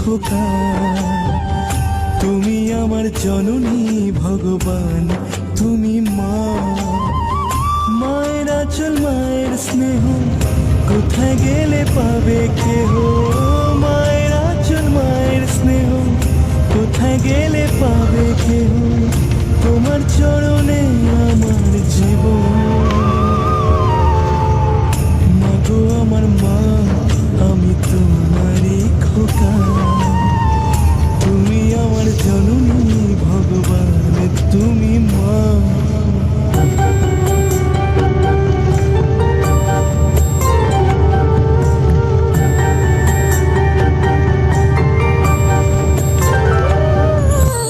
খোকা, তুমি আমার জননী ভগবান, তুমি মা। মায়ের আঁচল মায়ের স্নেহ কোথায় গেলে পাবে কেহ, মায়ের আঁচল মায়ের স্নেহ কোথায় গেলে